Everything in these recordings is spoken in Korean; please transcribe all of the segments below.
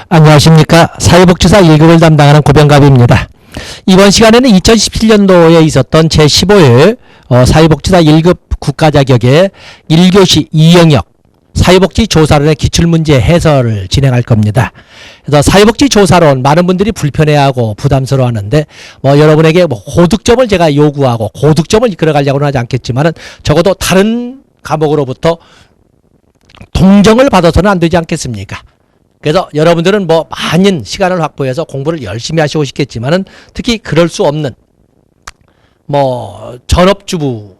안녕하십니까. 사회복지사 1급을 담당하는 고병갑입니다. 이번 시간에는 2017년도에 있었던 제15회 사회복지사 1급 국가자격의 1교시 2영역 사회복지조사론의 기출문제 해설을 진행할 겁니다. 그래서 사회복지조사론 많은 분들이 불편해하고 부담스러워하는데 여러분에게 고득점을 제가 요구하고 고득점을 이끌어가려고는 하지 않겠지만은 적어도 다른 과목으로부터 동정을 받아서는 안 되지 않겠습니까? 그래서 여러분들은 많은 시간을 확보해서 공부를 열심히 하시고 싶겠지만은 특히 그럴 수 없는 전업주부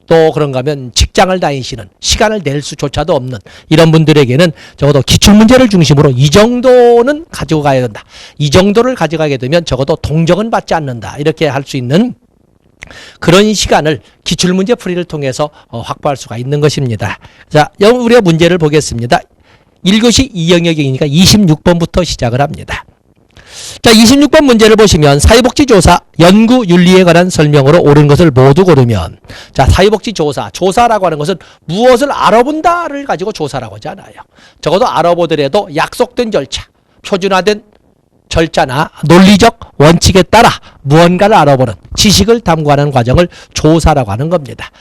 또 그런가 하면 직장을 다니시는 시간을 낼 수조차도 없는 이런 분들에게는 적어도 기출문제를 중심으로 이 정도는 가지고 가야 된다. 이 정도를 가져가게 되면 적어도 동정은 받지 않는다. 이렇게 할 수 있는 그런 시간을 기출문제 풀이를 통해서 확보할 수가 있는 것입니다. 자, 우리가 문제를 보겠습니다. 1교시 2영역이니까 26번부터 시작을 합니다. 자, 26번 문제를 보시면 사회복지조사 연구윤리에 관한 설명으로 옳은 것을 모두 고르면, 자, 사회복지조사라고 하는 것은 무엇을 알아본다를 가지고 조사라고 하지 않아요. 적어도 알아보더라도 약속된 절차, 표준화된 절차나 논리적 원칙에 따라 무언가를 알아보는 지식을 탐구하는 과정을 조사라고 하는 겁니다.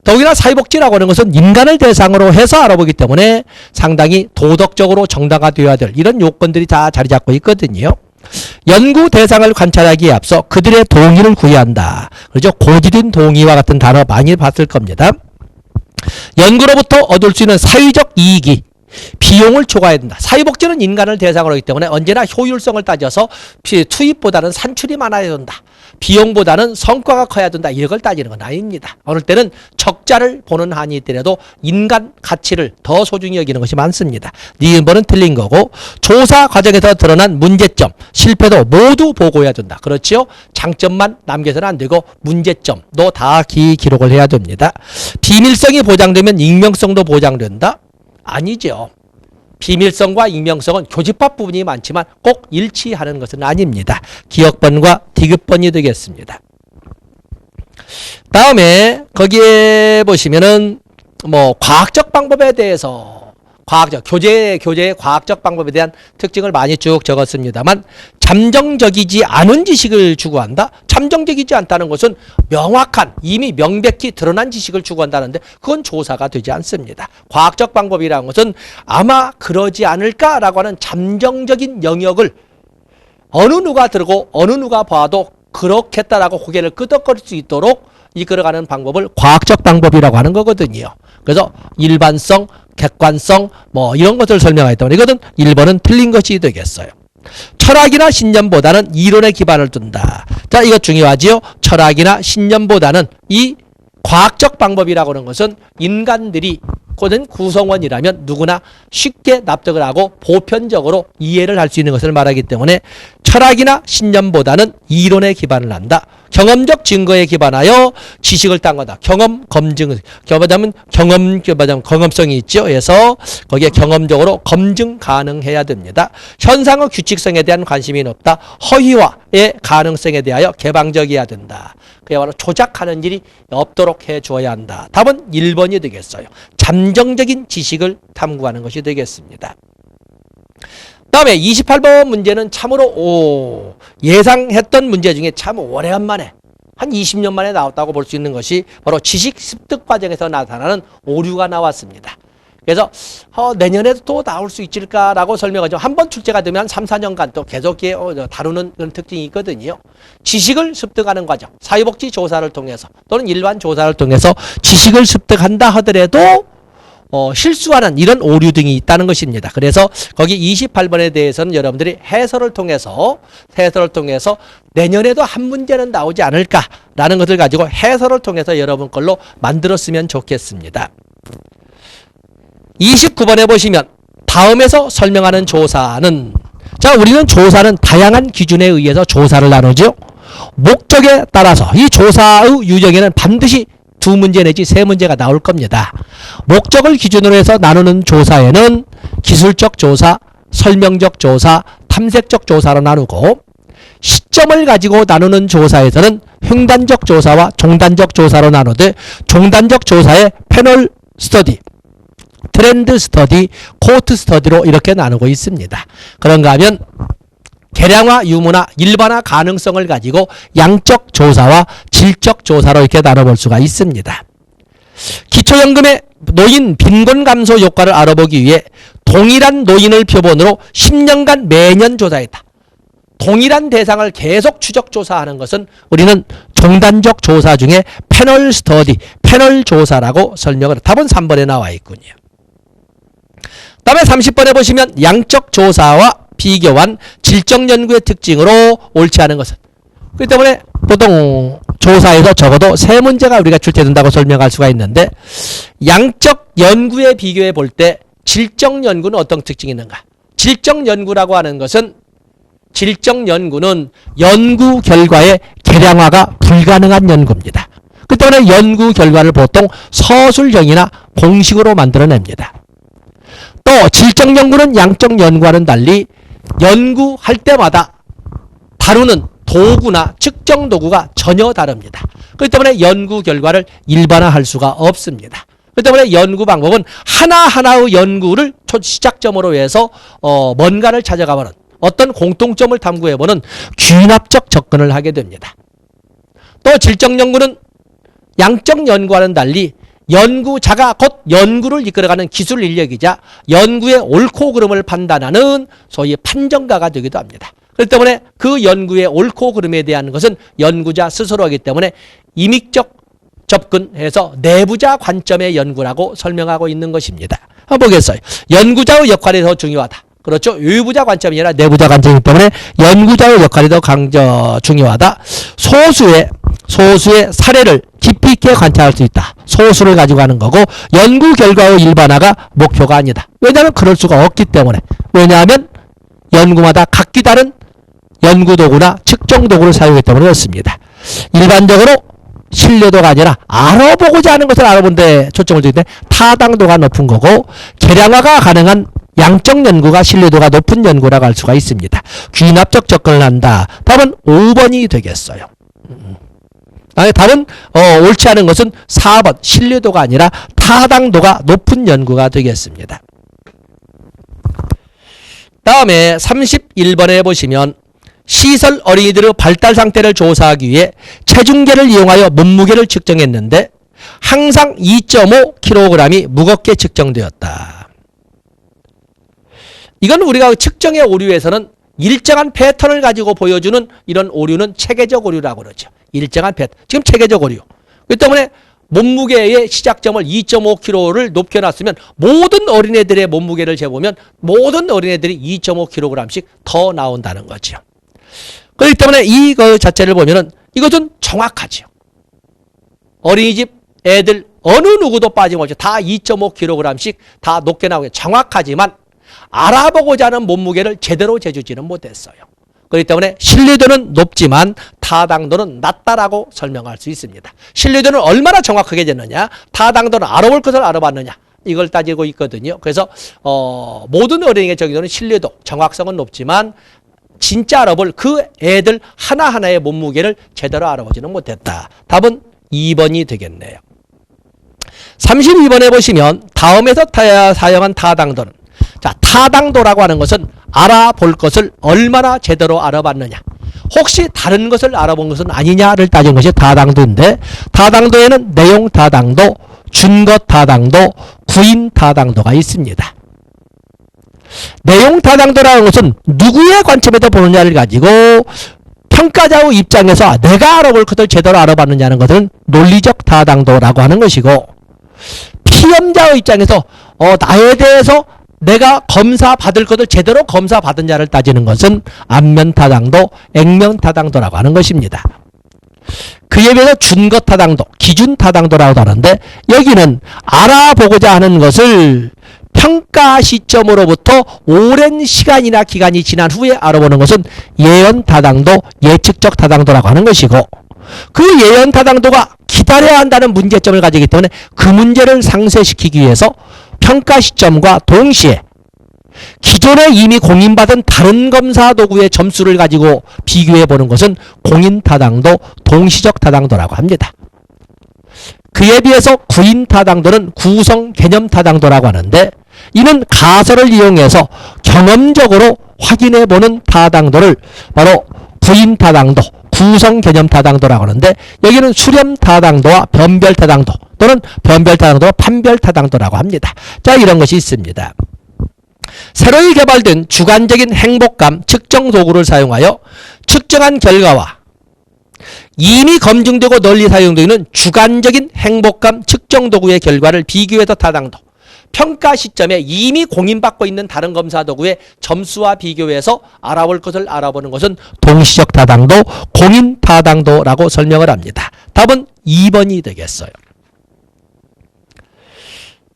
더욱이나 사회복지라고 하는 것은 인간을 대상으로 해서 알아보기 때문에 상당히 도덕적으로 정당화되어야 될 이런 요건들이 다 자리 잡고 있거든요. 연구 대상을 관찰하기에 앞서 그들의 동의를 구해야 한다. 그렇죠? 고지된 동의와 같은 단어 많이 봤을 겁니다. 연구로부터 얻을 수 있는 사회적 이익이 비용을 초과해야 된다. 사회복지는 인간을 대상으로 하기 때문에 언제나 효율성을 따져서 투입보다는 산출이 많아야 된다. 비용보다는 성과가 커야 된다. 이런 걸 따지는 건 아닙니다. 어느 때는 적자를 보는 한이 있더라도 인간 가치를 더 소중히 여기는 것이 많습니다. 니은번은 틀린 거고, 조사 과정에서 드러난 문제점, 실패도 모두 보고해야 된다. 그렇지요? 장점만 남겨서는 안 되고 문제점도 다 기록을 해야 됩니다. 비밀성이 보장되면 익명성도 보장된다? 아니죠. 비밀성과 익명성은 교집합 부분이 많지만 꼭 일치하는 것은 아닙니다. 기억번과 디귿번이 되겠습니다. 다음에 거기에 보시면은 과학적 방법에 대해서 교재의 과학적 방법에 대한 특징을 많이 쭉 적었습니다만, 잠정적이지 않은 지식을 추구한다? 잠정적이지 않다는 것은 명확한, 이미 명백히 드러난 지식을 추구한다는데 그건 조사가 되지 않습니다. 과학적 방법이라는 것은 아마 그러지 않을까라고 하는 잠정적인 영역을 어느 누가 들고 어느 누가 봐도 그렇겠다라고 고개를 끄덕거릴 수 있도록 이끌어가는 방법을 과학적 방법이라고 하는 거거든요. 그래서 일반성, 객관성 이런 것들을 설명하기 때문에 이것은 1번은 틀린 것이 되겠어요. 철학이나 신념보다는 이론에 기반을 둔다. 자, 이거 중요하지요. 철학이나 신념보다는 이 과학적 방법이라고 하는 것은 인간들이 구성원이라면 누구나 쉽게 납득을 하고 보편적으로 이해를 할 수 있는 것을 말하기 때문에 철학이나 신념보다는 이론에 기반을 한다. 경험적 증거에 기반하여 지식을 탐구한다. 경험, 검증, 경험성이 있죠. 그래서 거기에 경험적으로 검증 가능해야 됩니다. 현상의 규칙성에 대한 관심이 높다. 허위화의 가능성에 대하여 개방적이어야 된다. 그야말로 조작하는 일이 없도록 해주어야 한다. 답은 1번이 되겠어요. 잠정적인 지식을 탐구하는 것이 되겠습니다. 다음에 28번 문제는 참으로 예상했던 문제 중에 참 오래간만에 한 20년 만에 나왔다고 볼 수 있는 것이 바로 지식 습득 과정에서 나타나는 오류가 나왔습니다. 그래서 내년에도 또 나올 수 있을까라고 설명하죠. 한번 출제가 되면 한 3, 4년간 또 계속 다루는 그런 특징이 있거든요. 지식을 습득하는 과정, 사회복지 조사를 통해서 또는 일반 조사를 통해서 지식을 습득한다 하더라도 실수하는 이런 오류 등이 있다는 것입니다. 그래서 거기 28번에 대해서는 여러분들이 해설을 통해서 내년에도 한 문제는 나오지 않을까라는 것을 가지고 해설을 통해서 여러분 걸로 만들었으면 좋겠습니다. 29번에 보시면 다음에서 설명하는 조사는, 자, 우리는 조사는 다양한 기준에 의해서 조사를 나누죠. 목적에 따라서 이 조사의 유형에는 반드시 2문제 내지 3문제가 나올 겁니다. 목적을 기준으로 해서 나누는 조사에는 기술적 조사, 설명적 조사, 탐색적 조사로 나누고, 시점을 가지고 나누는 조사에서는 횡단적 조사와 종단적 조사로 나누되, 종단적 조사의 패널 스터디, 트렌드 스터디, 코트 스터디로 이렇게 나누고 있습니다. 그런가 하면 개량화, 유무나 일반화 가능성을 가지고 양적 조사와 질적 조사로 이렇게 나눠볼 수가 있습니다. 기초연금의 노인 빈곤 감소 효과를 알아보기 위해 동일한 노인을 표본으로 10년간 매년 조사했다. 동일한 대상을 계속 추적 조사하는 것은 우리는 종단적 조사 중에 패널 스터디, 패널 조사라고 설명을, 답은 3번에 나와 있군요. 다음에 30번에 보시면 양적 조사와 비교한 질적 연구의 특징으로 옳지 않은 것은, 그렇기 때문에 보통 조사에서 적어도 세 문제가 우리가 출제된다고 설명할 수가 있는데, 양적 연구에 비교해 볼 때 질적 연구는 어떤 특징이 있는가? 질적 연구라고 하는 것은, 질적 연구는 연구 결과의 개량화가 불가능한 연구입니다. 그 때문에 연구 결과를 보통 서술형이나 공식으로 만들어냅니다. 또 질적 연구는 양적 연구와는 달리 연구할 때마다 다루는 도구나 측정 도구가 전혀 다릅니다. 그렇기 때문에 연구 결과를 일반화할 수가 없습니다. 그렇기 때문에 연구 방법은 하나하나의 연구를 시작점으로 해서 뭔가를 찾아가보는, 어떤 공통점을 탐구해보는 귀납적 접근을 하게 됩니다. 또 질적 연구는 양적 연구와는 달리 연구자가 곧 연구를 이끌어가는 기술 인력이자 연구의 옳고 그름을 판단하는 소위 판정가가 되기도 합니다. 그렇기 때문에 그 연구의 옳고 그름에 대한 것은 연구자 스스로 하기 때문에 임익적 접근해서 내부자 관점의 연구라고 설명하고 있는 것입니다. 한번 보겠어요. 연구자의 역할이 더 중요하다. 그렇죠. 외부자 관점이 아니라 내부자 관점이기 때문에 연구자의 역할이 더 중요하다. 소수의 사례를 깊이 있게 관찰할 수 있다. 소수를 가지고 하는 거고, 연구 결과의 일반화가 목표가 아니다. 왜냐하면 그럴 수가 없기 때문에. 왜냐하면 연구마다 각기 다른 연구 도구나 측정 도구를 사용하기 때문에 그렇습니다. 일반적으로 신뢰도가 아니라 알아보고자 하는 것을 알아본 데 초점을 두기 때문에 타당도가 높은 거고, 개량화가 가능한 양적 연구가 신뢰도가 높은 연구라고 할 수가 있습니다. 귀납적 접근을 한다. 답은 5번이 되겠어요. 답은 옳지 않은 것은 4번 신뢰도가 아니라 타당도가 높은 연구가 되겠습니다. 다음에 31번에 보시면 시설 어린이들의 발달 상태를 조사하기 위해 체중계를 이용하여 몸무게를 측정했는데 항상 2.5kg이 무겁게 측정되었다. 이건 우리가 측정의 오류에서는 일정한 패턴을 가지고 보여주는 이런 오류는 체계적 오류라고 그러죠. 일정한 패턴. 지금 체계적 오류. 그렇기 때문에 몸무게의 시작점을 2.5kg를 높여놨으면 모든 어린애들의 몸무게를 재보면 모든 어린애들이 2.5kg씩 더 나온다는 거죠. 그렇기 때문에 이거 자체를 보면은 이것은 정확하죠. 어린이집 애들 어느 누구도 빠짐없이 다 2.5kg씩 다 높게 나오게 정확하지만 알아보고자 하는 몸무게를 제대로 재주지는 못했어요. 그렇기 때문에 신뢰도는 높지만 타당도는 낮다라고 설명할 수 있습니다. 신뢰도는 얼마나 정확하게 됐느냐, 타당도는 알아볼 것을 알아봤느냐, 이걸 따지고 있거든요. 그래서 모든 어린이의 정의도는 신뢰도, 정확성은 높지만 진짜 알아볼 그 애들 하나하나의 몸무게를 제대로 알아보지는 못했다. 답은 2번이 되겠네요. 32번에 보시면 다음에서 사용한 타당도는, 자, 타당도라고 하는 것은 알아볼 것을 얼마나 제대로 알아봤느냐, 혹시 다른 것을 알아본 것은 아니냐를 따진 것이 타당도인데, 타당도에는 내용 타당도, 준것 타당도, 구인 타당도가 있습니다. 내용 타당도라는 것은 누구의 관점에서 보느냐를 가지고 평가자의 입장에서 내가 알아볼 것을 제대로 알아봤느냐는 것은 논리적 타당도라고 하는 것이고, 피험자의 입장에서 나에 대해서 내가 검사받을 것을 제대로 검사받은자를 따지는 것은 안면타당도, 액면타당도라고 하는 것입니다. 그에 비해서 준것타당도, 기준타당도라고 하는데, 여기는 알아보고자 하는 것을 평가 시점으로부터 오랜 시간이나 기간이 지난 후에 알아보는 것은 예언타당도, 예측적 타당도라고 하는 것이고, 그 예언타당도가 기다려야 한다는 문제점을 가지기 때문에 그 문제를 상쇄시키기 위해서 평가 시점과 동시에 기존에 이미 공인받은 다른 검사 도구의 점수를 가지고 비교해 보는 것은 공인타당도, 동시적 타당도라고 합니다. 그에 비해서 구인 타당도는 구성 개념 타당도라고 하는데, 이는 가설을 이용해서 경험적으로 확인해보는 타당도를 바로 구인 타당도, 구성 개념 타당도라고 하는데, 여기는 수렴 타당도와 변별 타당도 또는 변별 타당도와 판별 타당도라고 합니다. 자, 이런 것이 있습니다. 새로이 개발된 주관적인 행복감 측정 도구를 사용하여 측정한 결과와 이미 검증되고 널리 사용되어 있는 주관적인 행복감 측정 도구의 결과를 비교해서 타당도, 평가 시점에 이미 공인받고 있는 다른 검사 도구의 점수와 비교해서 알아볼 것을 알아보는 것은 동시적 타당도, 공인 타당도라고 설명을 합니다. 답은 2번이 되겠어요.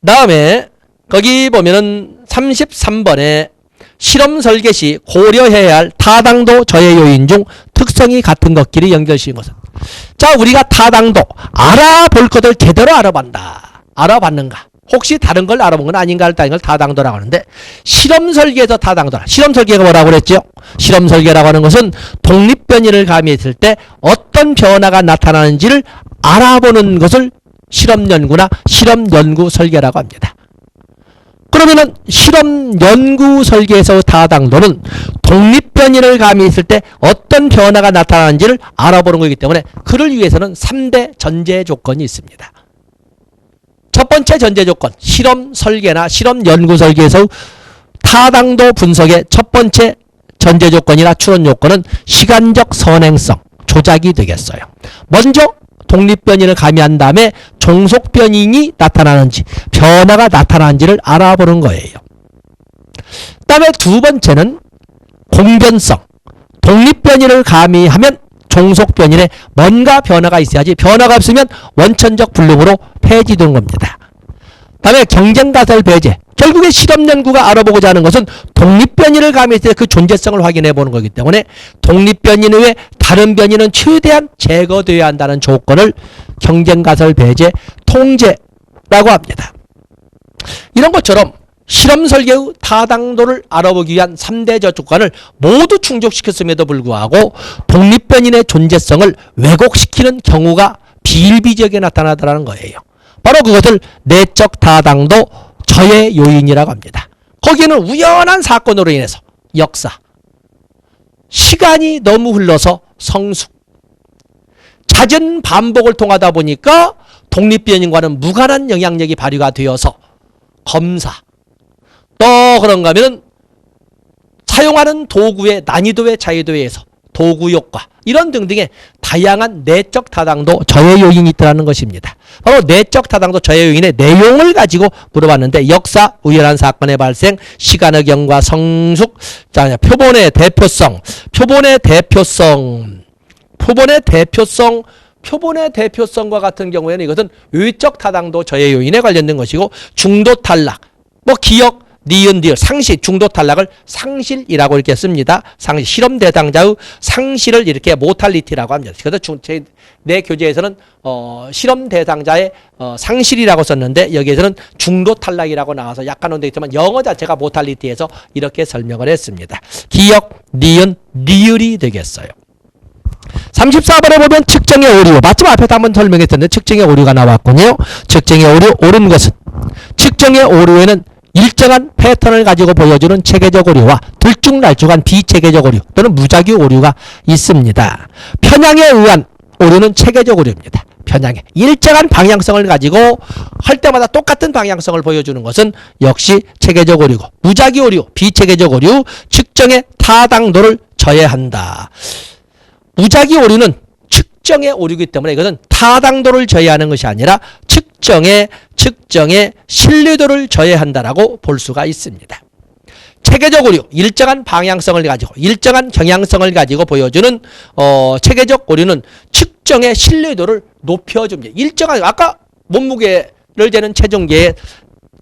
다음에 거기 보면은 33번에 실험 설계 시 고려해야 할 타당도 저해 요인 중 특성이 같은 것끼리 연결시킨 것은. 자, 우리가 타당도 알아볼 것을 제대로 알아본다. 알아봤는가? 혹시 다른 걸 알아본 건 아닌가 할 걸 타당도라고 하는데, 실험 설계에서 타당도라. 실험 설계가 뭐라고 그랬죠? 실험 설계라고 하는 것은 독립 변이를 가미했을 때 어떤 변화가 나타나는지를 알아보는 것을 실험 연구나 실험 연구 설계라고 합니다. 그러면은 실험 연구 설계에서 타당도는 독립 변이를 가미했을 때 어떤 변화가 나타나는지를 알아보는 거기 때문에 그를 위해서는 3대 전제 조건이 있습니다. 첫 번째 전제 조건, 실험 설계나 실험 연구 설계에서 타당도 분석의 첫 번째 전제 조건이나 추론 요건은 시간적 선행성, 조작이 되겠어요. 먼저 독립 변이를 가미한 다음에 종속 변이이 나타나는지, 변화가 나타나는지를 알아보는 거예요. 그 다음에 두 번째는 공변성. 독립 변이를 가미하면 종속 변이에 뭔가 변화가 있어야지, 변화가 없으면 원천적 불능으로 폐지되는 겁니다. 그 다음에 경쟁가설 배제. 결국에 실험 연구가 알아보고자 하는 것은 독립 변이를 가미했을 때 그 존재성을 확인해 보는 거기 때문에 독립 변이 외에 다른 변이는 최대한 제거되어야 한다는 조건을 경쟁가설 배제 통제라고 합니다. 이런 것처럼 실험 설계의 타당도를 알아보기 위한 3대 조건을 모두 충족시켰음에도 불구하고 독립 변인의 존재성을 왜곡시키는 경우가 비일비재하게 나타나더라는 거예요. 바로 그것을 내적 타당도 저해 요인이라고 합니다. 거기에는 우연한 사건으로 인해서 역사, 시간이 너무 흘러서 성숙, 잦은 반복을 통하다 보니까 독립변인과는 무관한 영향력이 발휘가 되어서 검사, 또 그런가 하면은 사용하는 도구의 난이도의 차이도에 의해서 도구 효과, 이런 등등의 다양한 내적 타당도 저해 요인이 있다는 것입니다. 바로 내적 타당도 저해 요인의 내용을 가지고 물어봤는데, 역사, 우연한 사건의 발생, 시간의 경과, 성숙, 자, 표본의 대표성, 표본의 대표성과 같은 경우에는 이것은 외적 타당도 저해 요인에 관련된 것이고, 중도 탈락, 뭐 기억, 니은, 디귿, 상실, 중도 탈락을 상실이라고 이렇게 씁니다. 상실, 실험 대상자의 상실을 이렇게 모탈리티라고 합니다. 그래서 내 교재에서는 실험 대상자의 상실이라고 썼는데, 여기에서는 중도 탈락이라고 나와서 약간 온데 있지만 영어 자체가 모탈리티에서 이렇게 설명을 했습니다. 기억, 니은, 리을이 되겠어요. 34번에 보면 측정의 오류, 마침 앞에서 한번 설명했었는데 측정의 오류가 나왔군요. 측정의 오류, 옳은 것은 측정의 오류에는 일정한 패턴을 가지고 보여주는 체계적 오류와 들쭉날쭉한 비체계적 오류 또는 무작위 오류가 있습니다. 편향에 의한 오류는 체계적 오류입니다. 편향에 일정한 방향성을 가지고 할 때마다 똑같은 방향성을 보여주는 것은 역시 체계적 오류고, 무작위 오류, 비체계적 오류, 측정의 타당도를 저해한다. 무작위 오류는 측정의 오류이기 때문에 이것은 타당도를 저해하는 것이 아니라 측정의 신뢰도를 저해한다라고 볼 수가 있습니다. 체계적 오류, 일정한 방향성을 가지고 일정한 경향성을 가지고 보여주는 체계적 오류는 측정의 신뢰도를 높여줍니다. 일정한, 아까 몸무게를 재는 체중계에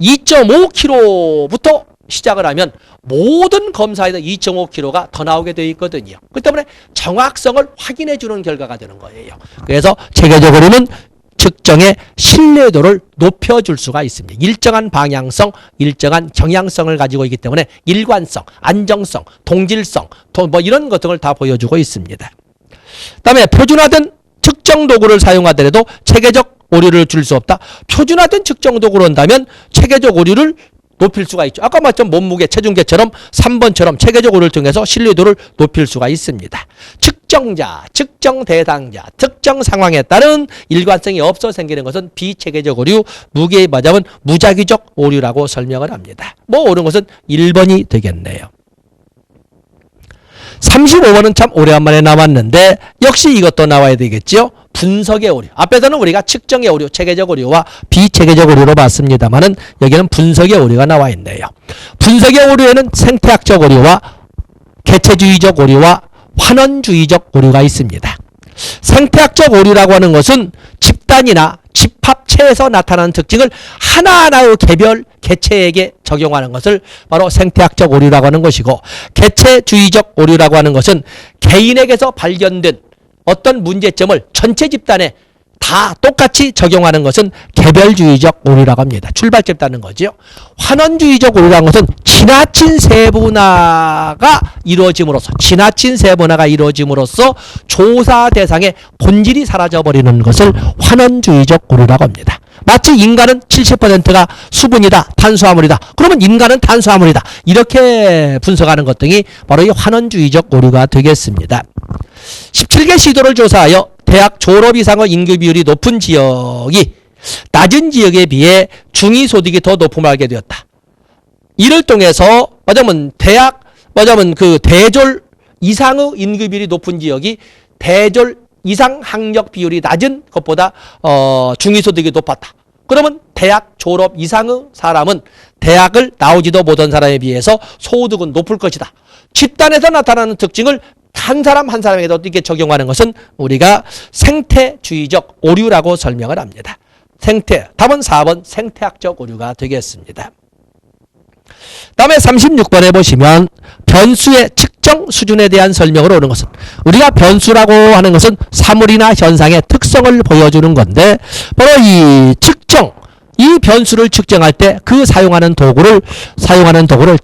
2.5kg부터 시작을 하면 모든 검사에서 2.5kg가 더 나오게 되어 있거든요. 그렇기 때문에 정확성을 확인해 주는 결과가 되는 거예요. 그래서 체계적으로는 측정의 신뢰도를 높여줄 수가 있습니다. 일정한 방향성, 일정한 경향성을 가지고 있기 때문에 일관성, 안정성, 동질성, 뭐 이런 것들을 다 보여주고 있습니다. 그 다음에 표준화된 측정 도구를 사용하더라도 체계적 오류를 줄 수 없다. 표준화된 측정 도구로 한다면 체계적 오류를 높일 수가 있죠. 아까 말했던 몸무게, 체중계처럼 3번처럼 체계적 오류를 통해서 신뢰도를 높일 수가 있습니다. 측정자, 측정 대상자, 특정 상황에 따른 일관성이 없어 생기는 것은 비체계적 오류, 무게에 맞으면 무작위적 오류라고 설명을 합니다. 뭐 옳은 것은 1번이 되겠네요. 35번은 참 오래간만에 나왔는데 역시 이것도 나와야 되겠죠. 분석의 오류. 앞에서는 우리가 측정의 오류, 체계적 오류와 비체계적 오류로 봤습니다만은 여기는 분석의 오류가 나와 있네요. 분석의 오류에는 생태학적 오류와 개체주의적 오류와 환원주의적 오류가 있습니다. 생태학적 오류라고 하는 것은 집단이나 집합체에서 나타나는 특징을 하나하나의 개별 개체에게 적용하는 것을 바로 생태학적 오류라고 하는 것이고, 개체주의적 오류라고 하는 것은 개인에게서 발견된 어떤 문제점을 전체 집단에 다 똑같이 적용하는 것은 개별주의적 오류라고 합니다. 출발점이라는 거죠. 환원주의적 오류라는 것은 지나친 세분화가 이루어짐으로써 조사 대상의 본질이 사라져버리는 것을 환원주의적 오류라고 합니다. 마치 인간은 70%가 수분이다, 탄수화물이다. 그러면 인간은 탄수화물이다. 이렇게 분석하는 것 등이 바로 이 환원주의적 오류가 되겠습니다. 17개 시도를 조사하여 대학 졸업 이상의 인구 비율이 높은 지역이 낮은 지역에 비해 중위소득이 더 높음을 알게 되었다. 이를 통해서 그 대졸 이상의 인구 비율이 높은 지역이 대졸 이상 학력 비율이 낮은 것보다 중위소득이 높았다. 그러면 대학 졸업 이상의 사람은 대학을 나오지도 못한 사람에 비해서 소득은 높을 것이다. 집단에서 나타나는 특징을 한 사람 한 사람에게도 이렇게 적용하는 것은 우리가 생태주의적 오류라고 설명을 합니다. 답은 4번 생태학적 오류가 되겠습니다. 다음에 36번에 보시면 변수의 측정 수준에 대한 설명으로 오는 것은, 우리가 변수라고 하는 것은 사물이나 현상의 특성을 보여주는 건데, 바로 이 변수를 측정할 때 그 사용하는 도구를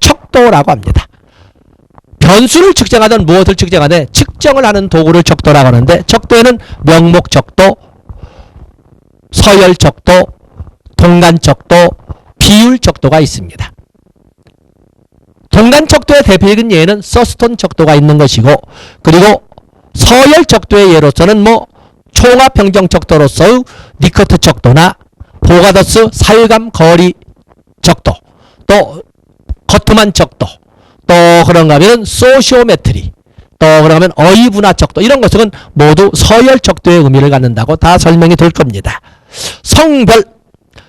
척도라고 합니다. 변수를 측정하든 무엇을 측정하든 측정을 하는 도구를 척도라고 하는데, 척도에는 명목 척도, 서열 척도, 동간 척도, 비율 척도가 있습니다. 동간 척도의 대표적인 예는 서스톤 척도가 있는 것이고, 그리고 서열 척도의 예로서는 총합 평정 척도로서의 니커트 척도나 보가더스 사유감 거리 척도, 또 거트만 척도, 또 그런가 하면 소시오메트리, 또 그런가 하면 어휘분화 척도, 이런 것은 모두 서열 척도의 의미를 갖는다고 다 설명이 될 겁니다.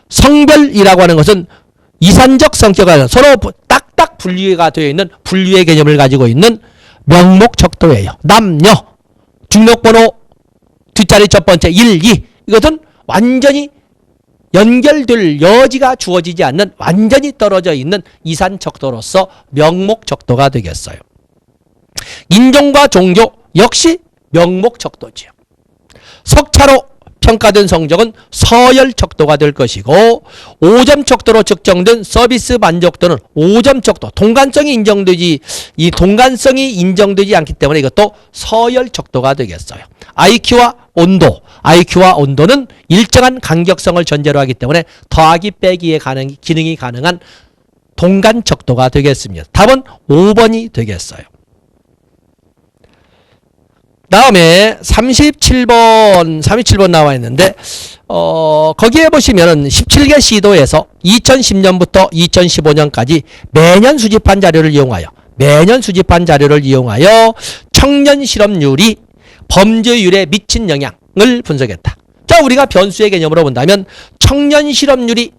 성별이라고 하는 것은 이산적 성격을 서로 딱딱 분리가 되어 있는 분류의 개념을 가지고 있는 명목 척도예요. 남녀, 중력번호 뒷자리 첫 번째 1, 2, 이것은 완전히 연결될 여지가 주어지지 않는 완전히 떨어져 있는 이산 척도로서 명목 척도가 되겠어요. 인종과 종교 역시 명목 척도지요. 석차로 평가된 성적은 서열 척도가 될 것이고, 5점 척도로 측정된 서비스 만족도는 5점 척도, 동간성이 인정되지 않기 때문에 이것도 서열 척도가 되겠어요. IQ와 온도는 일정한 간격성을 전제로 하기 때문에 더하기 빼기의 기능이 가능한 동간 척도가 되겠습니다. 답은 5번이 되겠어요. 다음에 37번 나와 있는데, 거기에 보시면은 17개 시도에서 2010년부터 2015년까지 매년 수집한 자료를 이용하여 청년 실업률이 범죄율에 미친 영향을 분석했다. 자, 우리가 변수의 개념으로 본다면 청년 실업률이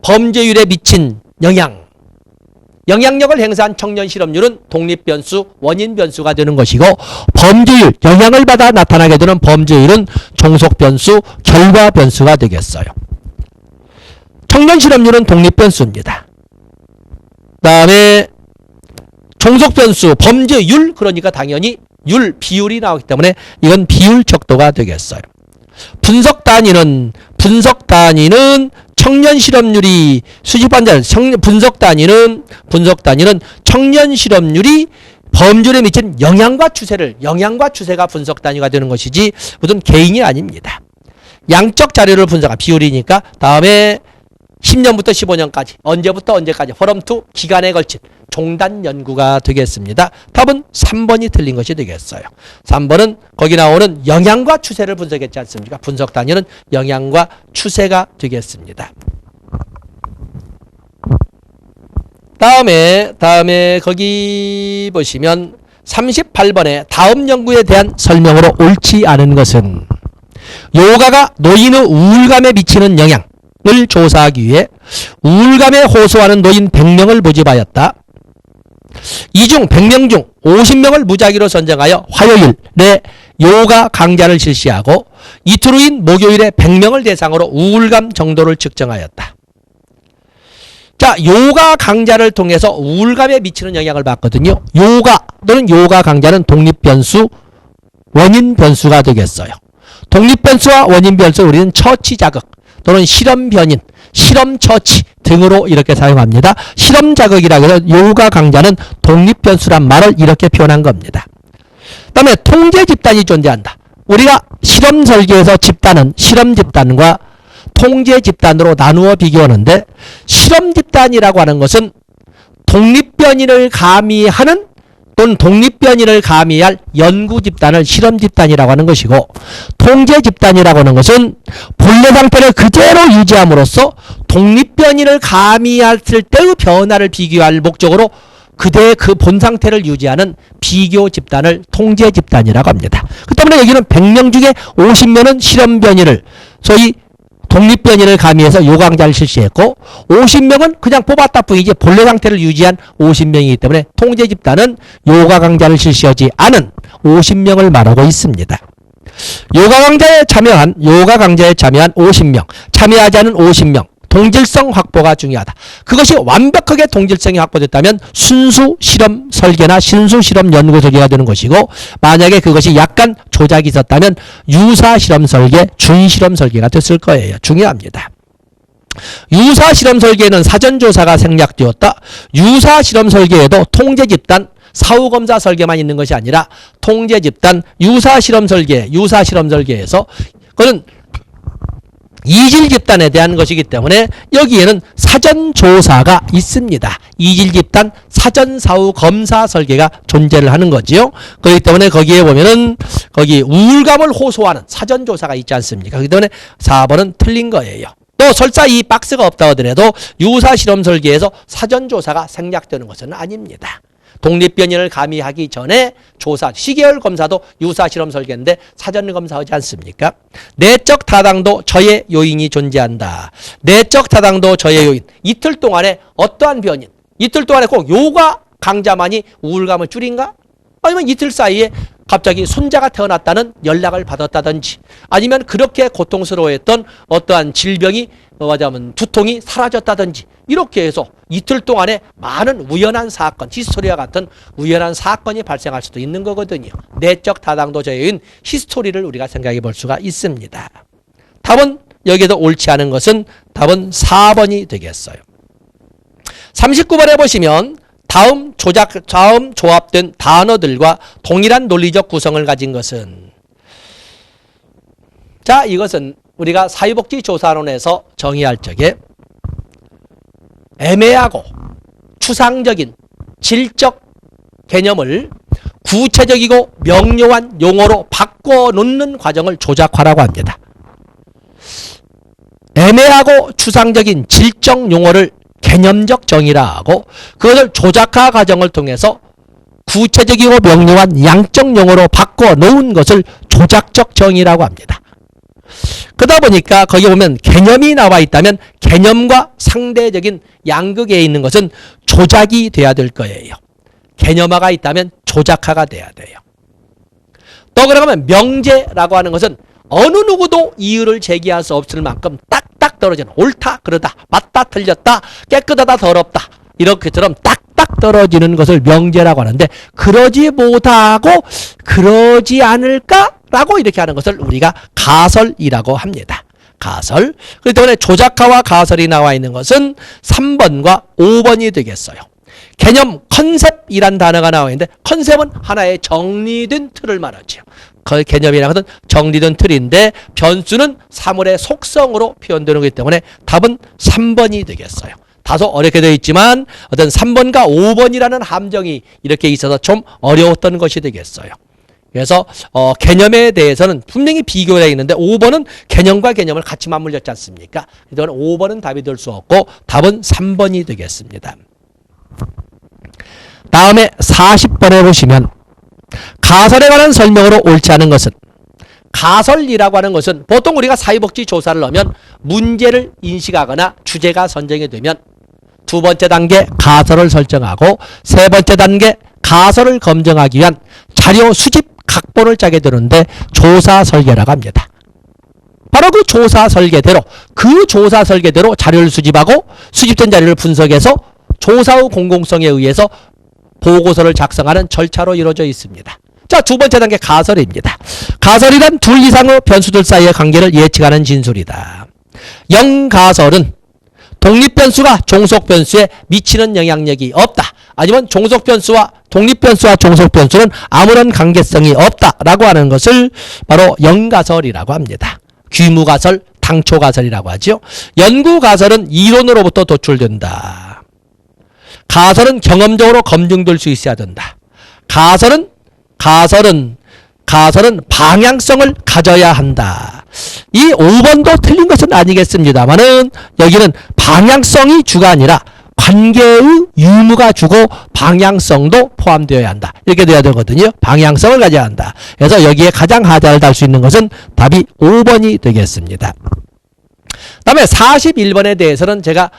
범죄율에 미친 영향력을 행사한 청년 실업률은 독립변수, 원인변수가 되는 것이고, 범죄율, 영향을 받아 나타나게 되는 범죄율은 종속변수, 결과변수가 되겠어요. 청년 실업률은 독립변수입니다. 그 다음에 종속변수, 범죄율, 그러니까 당연히 비율이 나오기 때문에 이건 비율 척도가 되겠어요. 분석 단위는 청년 실업률이 수집한 자를 분석 단위는 청년 실업률이 범죄율에 미친 영향과 추세가 분석 단위가 되는 것이지 무슨 개인이 아닙니다. 양적 자료를 분석한 비율이니까 다음에 10년부터 15년까지 언제부터 언제까지 헐엄투 기간에 걸친 종단 연구가 되겠습니다. 답은 3번이 틀린 것이 되겠어요. 3번은 거기 나오는 영향과 추세를 분석했지 않습니까? 분석 단위는 영향과 추세가 되겠습니다. 다음에 거기 보시면 38번에 다음 연구에 대한 설명으로 옳지 않은 것은 요가가 노인의 우울감에 미치는 영향을 조사하기 위해 우울감에 호소하는 노인 100명을 모집하였다. 이 중 100명 중 50명을 무작위로 선정하여 화요일에 요가 강좌를 실시하고 이틀 후인 목요일에 100명을 대상으로 우울감 정도를 측정하였다. 자, 요가 강좌를 통해서 우울감에 미치는 영향을 봤거든요. 요가 또는 요가 강좌는 독립변수, 원인변수가 되겠어요. 독립변수와 원인변수 우리는 처치 자극 또는 실험 변인, 실험 처치 등으로 이렇게 사용합니다. 실험 자극이라고 해서 요가 강좌는 독립변수란 말을 이렇게 표현한 겁니다. 그 다음에 통제 집단이 존재한다. 우리가 실험 설계에서 집단은 실험 집단과 통제 집단으로 나누어 비교하는데 실험 집단이라고 하는 것은 독립변인을 가미하는 또는 독립변인을 가미할 연구 집단을 실험 집단이라고 하는 것이고 통제 집단이라고 하는 것은 본래 상태를 그대로 유지함으로써 독립변인을 가미했을 때의 변화를 비교할 목적으로 그대의 그 본 상태를 유지하는 비교 집단을 통제 집단이라고 합니다. 그 때문에 여기는 100명 중에 50명은 실험 변이를 소위 독립변이를 가미해서 요강좌를 실시했고 50명은 그냥 뽑았다 뿐이지 본래 상태를 유지한 50명이기 때문에 통제 집단은 요가 강좌를 실시하지 않은 50명을 말하고 있습니다. 요가 강좌에 참여한 50명, 참여하지 않은 50명 동질성 확보가 중요하다. 그것이 완벽하게 동질성이 확보됐다면 순수 실험 설계나 순수 실험 연구 설계가 되는 것이고 만약에 그것이 약간 조작이 있었다면 유사 실험 설계, 준실험 설계가 됐을 거예요. 중요합니다. 유사 실험 설계는 사전 조사가 생략되었다. 유사 실험 설계에도 통제 집단, 사후 검사 설계만 있는 것이 아니라 통제 집단, 유사 실험 설계에서 그는 이질 집단에 대한 것이기 때문에 여기에는 사전 조사가 있습니다. 이질 집단 사전 사후 검사 설계가 존재를 하는 거지요. 그렇기 때문에 거기에 보면은 거기 우울감을 호소하는 사전 조사가 있지 않습니까? 그렇기 때문에 4번은 틀린 거예요. 또 설사 이 박스가 없다 하더라도 유사 실험 설계에서 사전 조사가 생략되는 것은 아닙니다. 독립변인을 가미하기 전에 조사, 시계열 검사도 유사 실험 설계인데 사전 검사하지 않습니까? 내적 타당도 저해 요인이 존재한다. 내적 타당도 저해 요인. 이틀 동안에 어떠한 변인, 이틀 동안에 꼭 요가 강좌만이 우울감을 줄인가? 아니면 이틀 사이에 갑자기 손자가 태어났다는 연락을 받았다든지 아니면 그렇게 고통스러워했던 어떠한 질병이 말하자면 두통이 사라졌다든지 이렇게 해서 이틀 동안에 많은 우연한 사건, 히스토리와 같은 우연한 사건이 발생할 수도 있는 거거든요. 내적 타당도 저해인 히스토리를 우리가 생각해 볼 수가 있습니다. 답은 여기에도 옳지 않은 것은 답은 4번이 되겠어요. 39번에 보시면 다음 조합된 단어들과 동일한 논리적 구성을 가진 것은 자, 이것은 우리가 사회복지조사론에서 정의할 적에 애매하고 추상적인 질적 개념을 구체적이고 명료한 용어로 바꿔놓는 과정을 조작화라고 합니다. 애매하고 추상적인 질적 용어를 개념적 정의라 하고 그것을 조작화 과정을 통해서 구체적이고 명료한 양적 용어로 바꿔놓은 것을 조작적 정의라고 합니다. 그러다 보니까 거기 보면 개념이 나와 있다면 개념과 상대적인 양극에 있는 것은 조작이 돼야 될 거예요. 개념화가 있다면 조작화가 돼야 돼요. 또 그러면 명제라고 하는 것은 어느 누구도 이유를 제기할 수 없을 만큼 딱딱 떨어지는 옳다 그러다 맞다 틀렸다 깨끗하다 더럽다 이렇게처럼 딱딱 떨어지는 것을 명제라고 하는데 그러지 못하고 그러지 않을까라고 이렇게 하는 것을 우리가 가설이라고 합니다. 가설. 그렇기 때문에 조작화와 가설이 나와 있는 것은 3번과 5번이 되겠어요. 개념 컨셉이란 단어가 나와 있는데 컨셉은 하나의 정리된 틀을 말하죠. 그 개념이라는 것은 정리된 틀인데 변수는 사물의 속성으로 표현되는 거기 때문에 답은 3번이 되겠어요. 다소 어렵게 되어 있지만 어떤 3번과 5번이라는 함정이 이렇게 있어서 좀 어려웠던 것이 되겠어요. 그래서 개념에 대해서는 분명히 비교가 되어 있는데 5번은 개념과 개념을 같이 맞물렸지 않습니까? 그래서 5번은 답이 될 수 없고 답은 3번이 되겠습니다. 다음에 40번에 보시면 가설에 관한 설명으로 옳지 않은 것은, 가설이라고 하는 것은 보통 우리가 사회복지 조사를 하면 문제를 인식하거나 주제가 선정이 되면 두 번째 단계 가설을 설정하고 세 번째 단계 가설을 검증하기 위한 자료 수집 각본을 짜게 되는데 조사 설계라고 합니다. 바로 그 조사 설계대로 자료를 수집하고 수집된 자료를 분석해서 조사 후 공공성에 의해서 보고서를 작성하는 절차로 이루어져 있습니다. 자, 두 번째 단계 가설입니다. 가설이란 둘 이상의 변수들 사이의 관계를 예측하는 진술이다. 영가설은 독립변수가 종속변수에 미치는 영향력이 없다. 아니면 종속변수와 독립변수와 종속변수는 아무런 관계성이 없다라고 하는 것을 바로 영가설이라고 합니다. 귀무가설, 당초가설이라고 하죠. 연구가설은 이론으로부터 도출된다. 가설은 경험적으로 검증될 수 있어야 된다. 가설은 방향성을 가져야 한다. 이 5번도 틀린 것은 아니겠습니다만은 여기는 방향성이 주가 아니라 관계의 유무가 주고 방향성도 포함되어야 한다. 이렇게 돼야 되거든요. 방향성을 가져야 한다. 그래서 여기에 가장 하자를 달 수 있는 것은 답이 5번이 되겠습니다. 다음에 41번에 대해서는 제가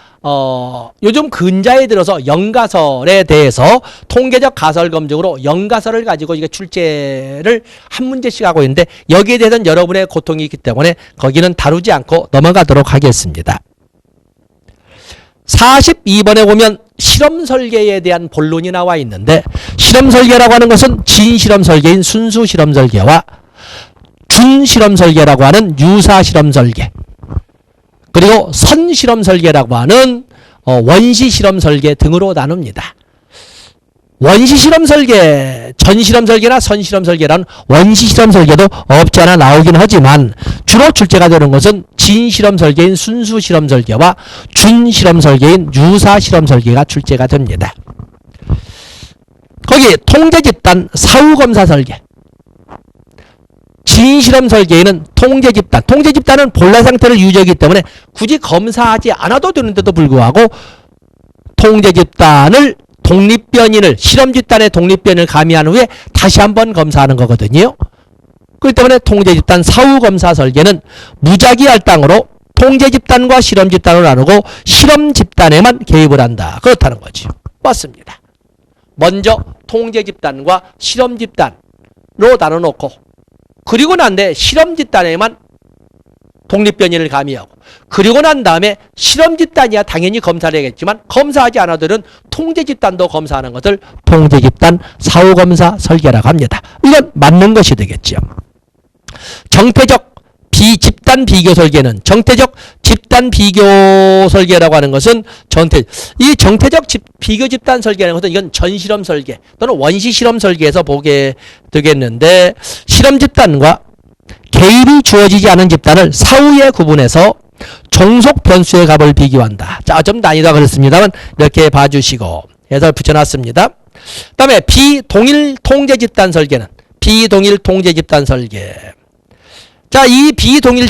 요즘 근자에 들어서 영가설에 대해서 통계적 가설 검증으로 영가설을 가지고 이게 출제를 한 문제씩 하고 있는데 여기에 대해서는 여러분의 고통이 있기 때문에 거기는 다루지 않고 넘어가도록 하겠습니다. 42번에 보면 실험 설계에 대한 본론이 나와 있는데 실험 설계라고 하는 것은 진실험 설계인 순수 실험 설계와 준실험 설계라고 하는 유사 실험 설계, 그리고 선실험 설계라고 하는 원시 실험 설계 등으로 나눕니다. 원시 실험 설계, 전실험 설계나 선실험 설계라는 원시 실험 설계도 없지 않아 나오긴 하지만 주로 출제가 되는 것은 진실험 설계인 순수 실험 설계와 준실험 설계인 유사 실험 설계가 출제가 됩니다. 거기 통제 집단, 사후 검사 설계, 진실험 설계에는 통제 집단은 본래 상태를 유지하기 때문에 굳이 검사하지 않아도 되는데도 불구하고 통제 집단을 실험 집단의 독립변이를 가미한 후에 다시 한번 검사하는 거거든요. 그렇기 때문에 통제 집단 사후 검사 설계는 무작위 할당으로 통제 집단과 실험 집단을 나누고 실험 집단에만 개입을 한다. 그렇다는 거죠. 맞습니다. 먼저 통제 집단과 실험 집단으로 나눠놓고 그리고 난 뒤에 실험 집단에만 독립변이를 가미하고 그리고 난 다음에 실험 집단이야 당연히 검사를 해야겠지만 검사하지 않아도는 통제 집단도 검사하는 것을 통제 집단 사후 검사 설계라고 합니다. 이건 맞는 것이 되겠죠. 정태적 집단 비교 설계는 정태적 집단 비교 설계라고 하는 것은 이 정태적 비교 집단 설계라는 것은 이건 전실험 설계 또는 원시 실험 설계에서 보게 되겠는데 실험 집단과 개입이 주어지지 않은 집단을 사후에 구분해서 종속 변수의 값을 비교한다. 자, 좀 난이도가 그렇습니다만 이렇게 봐주시고 해설 붙여놨습니다. 그 다음에 비동일 통제 집단 설계는 비동일 통제 집단 설계. 자, 이 비동일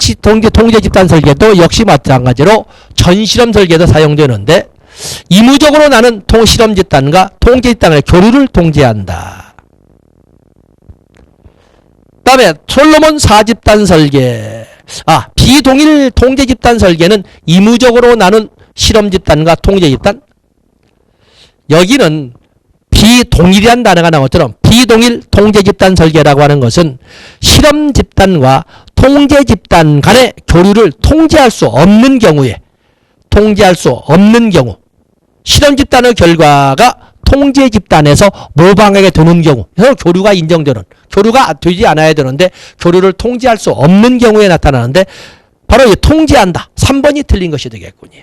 통제 집단 설계도 역시 마찬가지로 전실험 설계도 사용되는데 이무적으로 나는 실험 집단과 통제 집단의 교류를 통제한다. 그 다음에 솔로몬 4집단 설계. 비동일 통제 집단 설계는 이무적으로 나눈 실험 집단과 통제 집단. 여기는 비동일이란 단어가 나온 것처럼 비동일 통제 집단 설계라고 하는 것은 실험 집단과 통제 집단 간의 교류를 통제할 수 없는 경우 실험 집단의 결과가 통제 집단에서 모방하게 되는 경우, 그래서 교류가 인정되는, 교류가 되지 않아야 되는데 교류를 통제할 수 없는 경우에 나타나는데 바로 이 통제한다. 3번이 틀린 것이 되겠군요.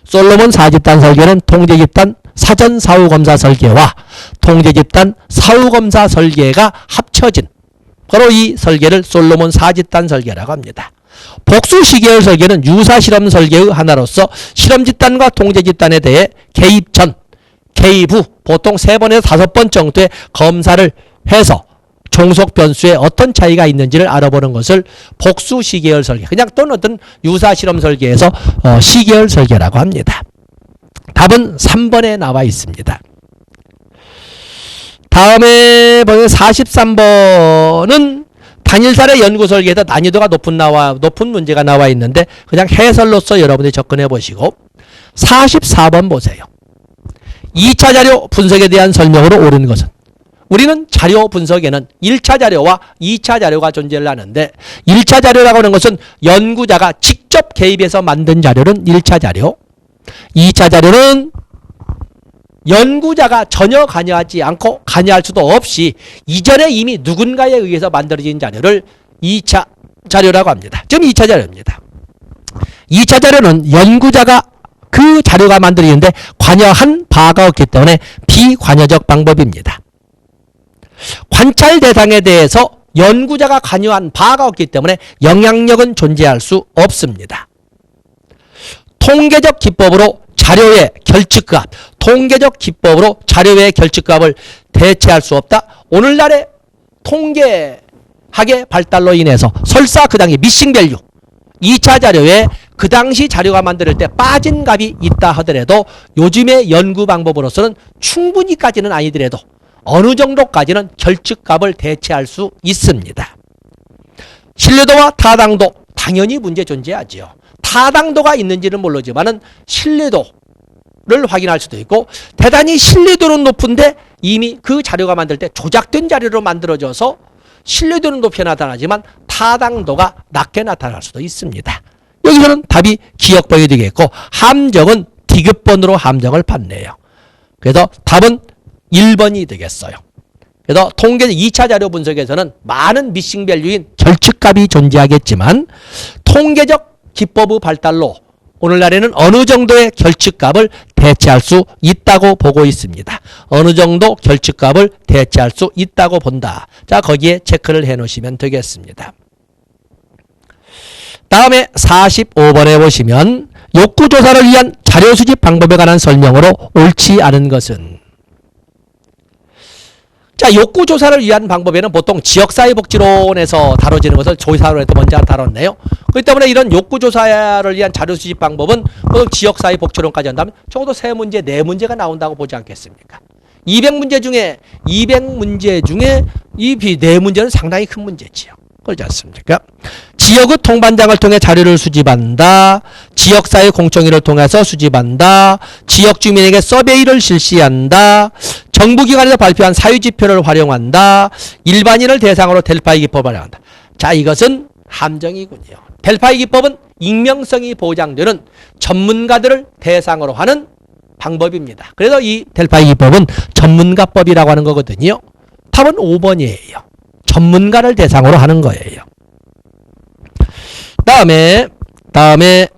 솔로몬 4집단 설계는 통제집단 사전 사후검사 설계와 통제집단 사후검사 설계가 합쳐진 바로 이 설계를 솔로몬 4집단 설계라고 합니다. 복수 시계열 설계는 유사 실험 설계의 하나로서 실험 집단과 통제 집단에 대해 개입 전, 개입 후 보통 3번에서 5번 정도의 검사를 해서 종속 변수에 어떤 차이가 있는지를 알아보는 것을 복수 시계열 설계, 그냥 또는 어떤 유사 실험 설계에서 시계열 설계라고 합니다. 답은 3번에 나와 있습니다. 다음에 43번은 단일사례 연구 설계에서 난이도가 높은 문제가 나와 있는데 그냥 해설로서 여러분들이 접근해 보시고 44번 보세요. 2차 자료 분석에 대한 설명으로 옳은 것은 우리는 자료 분석에는 1차 자료와 2차 자료가 존재를 하는데 1차 자료라고 하는 것은 연구자가 직접 개입해서 만든 자료는 1차 자료, 2차 자료는 연구자가 전혀 관여하지 않고 관여할 수도 없이 이전에 이미 누군가에 의해서 만들어진 자료를 2차 자료라고 합니다. 지금 2차 자료입니다. 2차 자료는 연구자가 그 자료가 만들어지는데 관여한 바가 없기 때문에 비관여적 방법입니다. 관찰 대상에 대해서 연구자가 관여한 바가 없기 때문에 영향력은 존재할 수 없습니다. 통계적 기법으로 자료의 결측값, 통계적 기법으로 자료의 결측값을 대체할 수 없다. 오늘날의 통계학의 발달로 인해서 설사 그 당시 미싱밸류, 2차 자료에 그 당시 자료가 만들 때 빠진 값이 있다 하더라도 요즘의 연구 방법으로서는 충분히까지는 아니더라도 어느 정도까지는 결측값을 대체할 수 있습니다. 신뢰도와 타당도 당연히 문제 존재하지요. 타당도가 있는지는 모르지만은 신뢰도를 확인할 수도 있고 대단히 신뢰도는 높은데 이미 그 자료가 만들 때 조작된 자료로 만들어져서 신뢰도는 높게 나타나지만 타당도가 낮게 나타날 수도 있습니다. 여기서는 답이 기억법이 되겠고 함정은 디귿번으로 함정을 받네요. 그래서 답은 1번이 되겠어요. 그래서 통계 2차 자료 분석에서는 많은 미싱밸류인 결측값이 존재하겠지만 통계적 기법의 발달로 오늘날에는 어느 정도의 결측값을 대체할 수 있다고 보고 있습니다. 어느 정도 결측값을 대체할 수 있다고 본다. 자, 거기에 체크를 해 놓으시면 되겠습니다. 다음에 45번에 보시면 욕구조사를 위한 자료 수집 방법에 관한 설명으로 옳지 않은 것은 자, 욕구조사를 위한 방법에는 보통 지역사회복지론에서 다뤄지는 것을 조사론에서 먼저 다뤘네요. 그렇기 때문에 이런 욕구조사를 위한 자료 수집 방법은 보통 지역사회복지론까지 한다면 적어도 3문제, 4문제가 나온다고 보지 않겠습니까? 200문제 중에 이 4문제는 상당히 큰 문제지요. 그렇지 않습니까? 지역의 통반장을 통해 자료를 수집한다. 지역사회 공청회를 통해서 수집한다. 지역 주민에게 서베이를 실시한다. 정부기관에서 발표한 사유지표를 활용한다. 일반인을 대상으로 델파이 기법을 활용한다. 자, 이것은 함정이군요. 델파이 기법은 익명성이 보장되는 전문가들을 대상으로 하는 방법입니다. 그래서 이 델파이 기법은 전문가법이라고 하는 거거든요. 답은 5번이에요. 전문가를 대상으로 하는 거예요. 다음에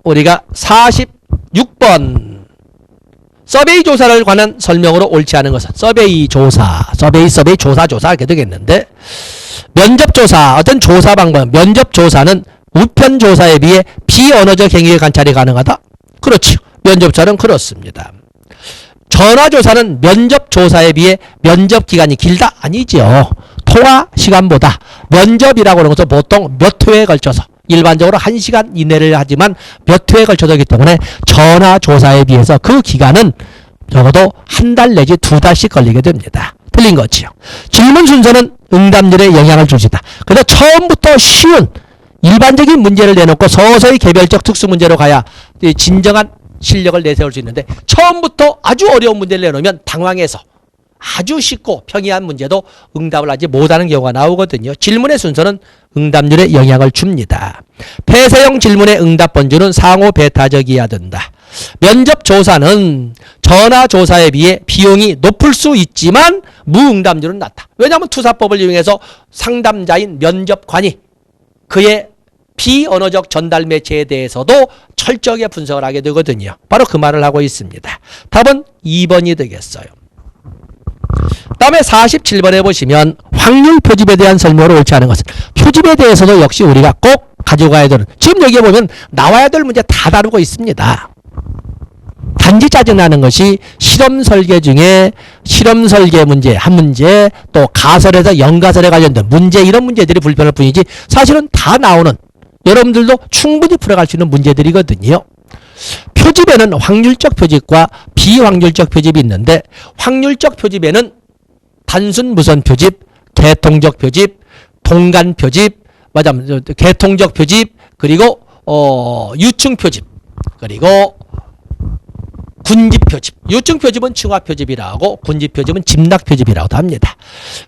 우리가 46번 서베이 조사를 관한 설명으로 옳지 않은 것은 서베이 조사 이렇게 되겠는데 면접조사 어떤 조사 방법 면접조사는 우편조사에 비해 비언어적 행위의 관찰이 가능하다. 그렇죠. 면접조사는 그렇습니다. 전화조사는 면접조사에 비해 면접기간이 길다? 아니죠. 통화 시간보다 면접이라고 하는 것은 보통 몇 회에 걸쳐서 일반적으로 1시간 이내를 하지만 몇 회에 걸쳐서 하기 때문에 전화조사에 비해서 그 기간은 적어도 한 달 내지 2달씩 걸리게 됩니다. 틀린 거지요. 질문 순서는 응답률에 영향을 주시다. 그래서 처음부터 쉬운 일반적인 문제를 내놓고 서서히 개별적 특수 문제로 가야 진정한 실력을 내세울 수 있는데 처음부터 아주 어려운 문제를 내놓으면 당황해서 아주 쉽고 평이한 문제도 응답을 하지 못하는 경우가 나오거든요. 질문의 순서는 응답률에 영향을 줍니다. 폐쇄형 질문의 응답 번주는 상호 배타적이어야 된다. 면접조사는 전화조사에 비해 비용이 높을 수 있지만 무응답률은 낮다. 왜냐하면 투사법을 이용해서 상담자인 면접관이 그의 비언어적 전달 매체에 대해서도 철저하게 분석을 하게 되거든요. 바로 그 말을 하고 있습니다. 답은 2번이 되겠어요. 다음에 47번에 보시면 확률 표집에 대한 설명으로 옳지 않은 것은, 표집에 대해서도 역시 우리가 꼭 가져가야 되는, 지금 여기에 보면 나와야 될 문제 다 다루고 있습니다. 단지 짜증나는 것이 실험 설계 중에 실험 설계 문제 한 문제, 또 가설에서 연가설에 관련된 문제, 이런 문제들이 불편할 뿐이지 사실은 다 나오는, 여러분들도 충분히 풀어갈 수 있는 문제들이거든요. 표집에는 확률적 표집과 비확률적 표집이 있는데, 확률적 표집에는 단순 무선 표집, 개통적 표집, 동간 표집, 개통적 표집, 그리고 유충 표집, 그리고 군집 표집. 유충 표집은 층화 표집이라고, 군집 표집은 집락 표집이라고도 합니다.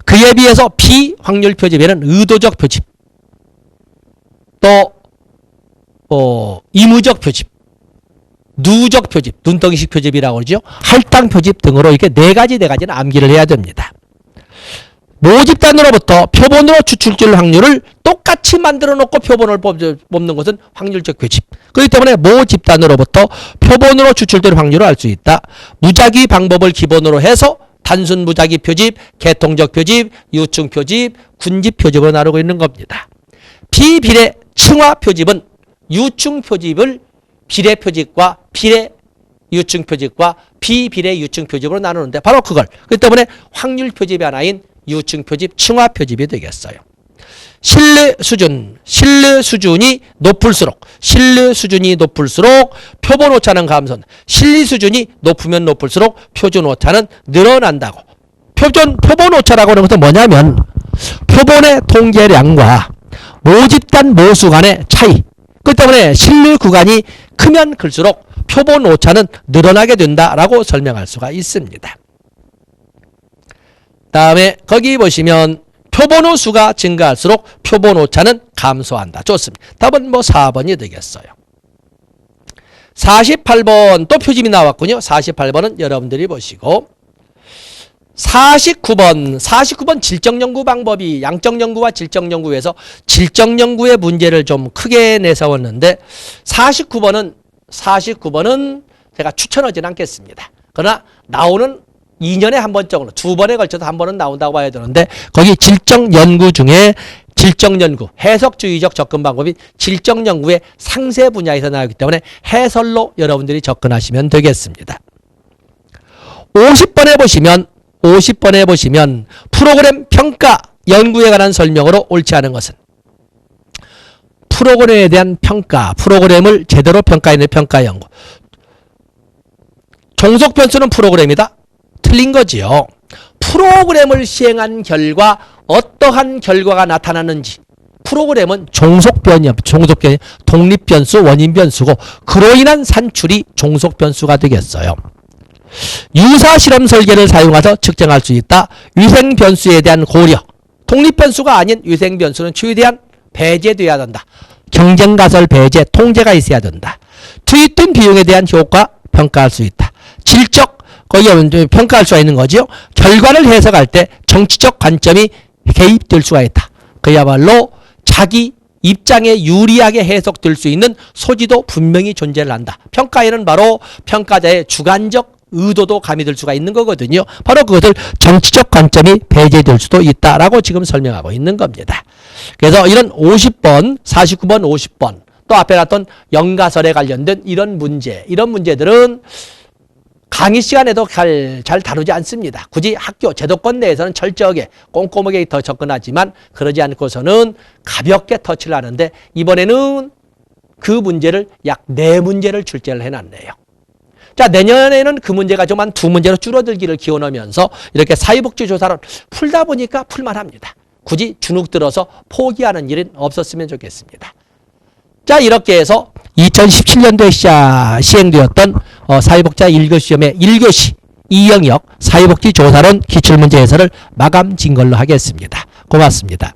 그에 비해서 비확률 표집에는 의도적 표집, 또 이무적 표집, 누적 표집, 눈덩이식 표집이라고 그러죠. 할당 표집 등으로 이렇게 네 가지는 암기를 해야 됩니다. 모집단으로부터 표본으로 추출될 확률을 똑같이 만들어 놓고 표본을 뽑는 것은 확률적 표집. 그렇기 때문에 모집단으로부터 표본으로 추출될 확률을 알 수 있다. 무작위 방법을 기본으로 해서 단순 무작위 표집, 개통적 표집, 유충 표집, 군집 표집으로 나누고 있는 겁니다. 비비례 층화 표집은 유충 표집을 비례 표집과 비례 유충 표집과 비비례 유충 표집으로 나누는데, 바로 그걸, 그렇기 때문에 확률 표집이 하나인 유충 표집, 층화 표집이 되겠어요. 신뢰 수준이 높을수록 표본 오차는 감소한다. 신뢰 수준이 높으면 높을수록 표준 오차는 늘어난다고. 표본 오차라고 하는 것은 뭐냐면 표본의 통계량과 모집단 모수 간의 차이. 그 때문에 신뢰 구간이 크면 클수록 표본 오차는 늘어나게 된다라고 설명할 수가 있습니다. 다음에 거기 보시면 표본의 수가 증가할수록 표본 오차는 감소한다. 좋습니다. 답은 4번이 되겠어요. 48번 또 표집이 나왔군요. 48번은 여러분들이 보시고, 49번 질적 연구 방법이 양적 연구와 질적 연구에서 질적 연구의 문제를 좀 크게 내세웠는데, 49번은 제가 추천하지는 않겠습니다. 그러나 나오는 2년에 한 번 정도, 2번에 걸쳐서 한 번은 나온다고 봐야 되는데, 거기 질적 연구 중에 질적 연구, 해석주의적 접근 방법이 질적 연구의 상세 분야에서 나오기 때문에 해설로 여러분들이 접근하시면 되겠습니다. 50번에 보시면 프로그램 평가 연구에 관한 설명으로 옳지 않은 것은, 프로그램에 대한 평가, 프로그램을 제대로 평가하는 평가 연구. 종속 변수는 프로그램이다. 틀린 거지요. 프로그램을 시행한 결과 어떠한 결과가 나타나는지, 프로그램은 종속변이 독립변수, 원인변수고, 그로 인한 산출이 종속변수가 되겠어요. 유사실험 설계를 사용해서 측정할 수 있다. 위생변수에 대한 고려, 독립변수가 아닌 위생변수는 최대한 배제돼야 된다. 경쟁가설 배제, 통제가 있어야 된다. 투입된 비용에 대한 효과 평가할 수 있다. 질적, 거기에 평가할 수가 있는 거죠. 결과를 해석할 때 정치적 관점이 개입될 수가 있다. 그야말로 자기 입장에 유리하게 해석될 수 있는 소지도 분명히 존재를 한다. 평가에는 바로 평가자의 주관적 의도도 가미될 수가 있는 거거든요. 바로 그것을 정치적 관점이 배제될 수도 있다라고 지금 설명하고 있는 겁니다. 그래서 이런 50번, 49번, 50번, 또 앞에 놨던 연가설에 관련된 이런 문제들은 강의 시간에도 잘 다루지 않습니다. 굳이 학교 제도권 내에서는 철저하게 꼼꼼하게 더 접근하지만, 그러지 않고서는 가볍게 터치를 하는데, 이번에는 그 문제를 약 4문제를 출제를 해놨네요. 자, 내년에는 그 문제가 좀 한 2문제로 줄어들기를 기원하면서 이렇게 사회복지조사를 풀다 보니까 풀만합니다. 굳이 주눅 들어서 포기하는 일은 없었으면 좋겠습니다. 자, 이렇게 해서 2017년도에 시행되었던 사회복지사 1교시 시험의 1교시 2영역 사회복지조사론 기출문제 해설을 마감 진 걸로 하겠습니다. 고맙습니다.